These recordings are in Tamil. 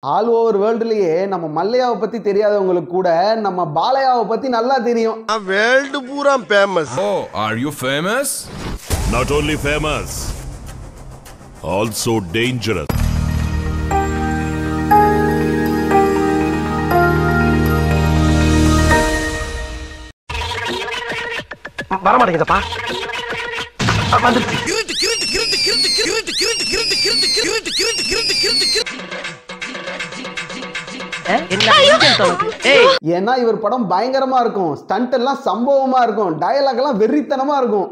ஆல் ஓவர் வேர்ல்டுலயே நம்ம மல்லையாவை பத்தி தெரியாதவங்களுக்கு கூட நம்ம பாலையாவை பத்தி நல்லா தெரியும். வேர்ல்டு பூரா famous. Oh, are you famous? Not only famous, also dangerous. வர மாட்டேங்குதப்பா. ஏன்னா இவர் படம் பயங்கரமா இருக்கும், ஸ்டண்ட் எல்லாம் சம்பவமா இருக்கும், டயலாக் எல்லாம் வெறித்தனமா இருக்கும்.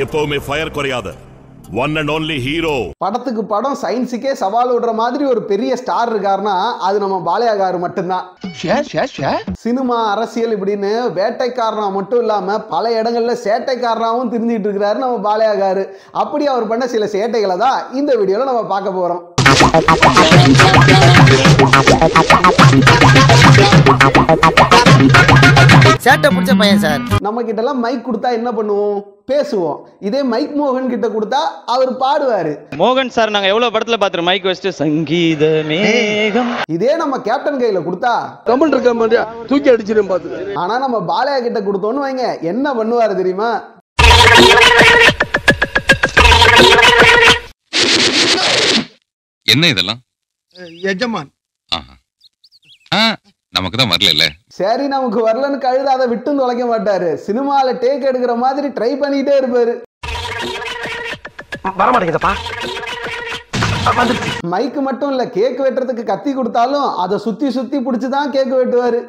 எப்பவுமே ஃபயர் குறையாத ஒன் அண்ட் ஒன்லி ஹீரோ. படத்துக்கு படம் சயின்ஸுக்கே சவால் விடுற மாதிரி ஒரு பெரிய ஸ்டார் இருக்காருன்னா அது நம்ம பாலையாகாரு மட்டும்தான். சினிமா அரசியல் இப்படின்னு வேட்டைக்காரனா மட்டும் இல்லாம பல இடங்கள்ல சேட்டைக்காரனாவும் தெரிஞ்சிட்டு இருக்கிறாரு நம்ம பாலையாகாரு. அப்படி அவர் பண்ண சில சேட்டைகளை தான் இந்த வீடியோல நம்ம பார்க்க போறோம். சேட்டை பிடிச்ச பையன் சார். நம்ம கிட்ட எல்லாம் மைக் கொடுத்தா என்ன பண்ணுவோம்? பேசுவோம். இதே மைக் மோகன் கிட்ட கொடுத்தா அவர் பாடுவாரு. மோகன் சார் நாங்க எவ்வளவு படத்துல பாத்துறோம் மைக் வச்சுட்டு சங்கீத மேகம். இதே நம்ம கேப்டன் கையில கொடுத்தா கமெண்ட் இருக்க மாட்டியா தூக்கி அடிச்சிரும் பாத்து. ஆனா நம்ம பாலையா கிட்ட கொடுத்தோன்னு வைங்க, என்ன பண்ணுவாரு தெரியுமா? என்ன இதெல்லாம்? எஜமான் நமக்கு தான் வரல. சரி, நமக்கு வரலன்னு கழுத அதை விட்டும் தொலைக்க மாட்டாரு. சினிமால டேக் எடுக்கிற மாதிரி ட்ரை பண்ணிட்டே இருப்பாரு. வர மாட்டேங்குதப்பா. மைக்கு மட்டும் இல்ல, கேக் வெட்டுறதுக்கு கத்தி கொடுத்தாலும் அதை சுத்தி சுத்தி பிடிச்சுதான் கேக் வெட்டுவாரு.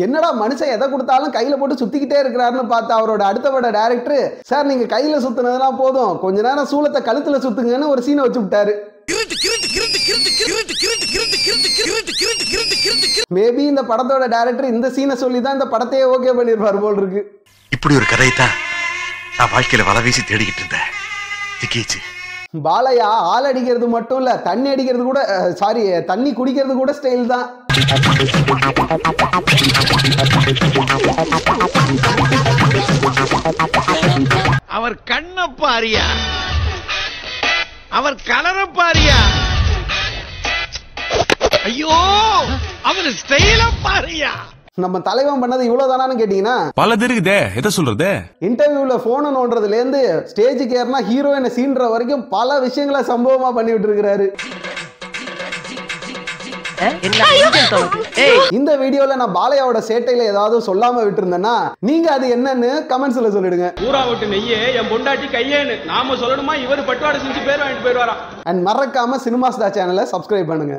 என்னடா மனுஷன் எதை கொடுத்தாலும் கையில போட்டு சுத்திக்கிட்டே இருக்கிறாருன்னு பார்த்தா அவரோட அடுத்த பட டைரக்டர், சார் நீங்க கையில சுத்தினதெல்லாம் போதும், கொஞ்ச நேரம் சூளத்தை கழுத்துல சுத்துங்கன்னு ஒரு சீனை வச்சு விட்டாரு. மேபி இந்த படத்தோட டைரக்டர் இந்த சீனை சொல்லிதான் இந்த படத்தையே ஓகே பண்ணிருப்பாரு போல் இருக்கு. இப்படி ஒரு கதை தான் நான் வாழ்க்கையில வலை வீசி தேடிக்கிட்டு இருந்தேன். திக்கேச்சு. பாலையா ஆள் அடிக்கிறது மட்டும் இல்ல, தண்ணி அடிக்கிறது கூட, சாரி தண்ணி குடிக்கிறது கூட ஸ்டைல் தான். அவர் கண்ண பாரியா, அவர் கலர பாரியா, ஐயோ அவர் ஸ்டைல பாரியா. நம்ம தலைவன் பண்ணது இவ்வளவுதானான்னு கேட்டீங்கன்னா பலது இருக்குதே, எதை சொல்றது? இன்டர்வியூல போன் நோன்றதுல இருந்து ஸ்டேஜுக்கு ஏறினா ஹீரோயினை சீன்ற வரைக்கும் பல விஷயங்களை சம்பவமா பண்ணிட்டு இருக்கிறாரு. இந்த வீடியோல நான் பாலையாவோட சேட்டையில ஏதாவது சொல்லாம விட்டு இருந்தேன்னா நீங்க அது என்னன்னு கமெண்ட்ஸ்ல சொல்லிடுங்க. ஊரா விட்டு நெய்யே என் பொண்டாட்டி கையேன்னு நாம சொல்லணுமா? இவர் பட்டுவாடை செஞ்சு பேர் வாங்கிட்டு போயிடுவாரா? அண்ட் மறக்காம சினிமா ஸ்டார் சேனலை சப்ஸ்கிரைப் பண்ணுங்க.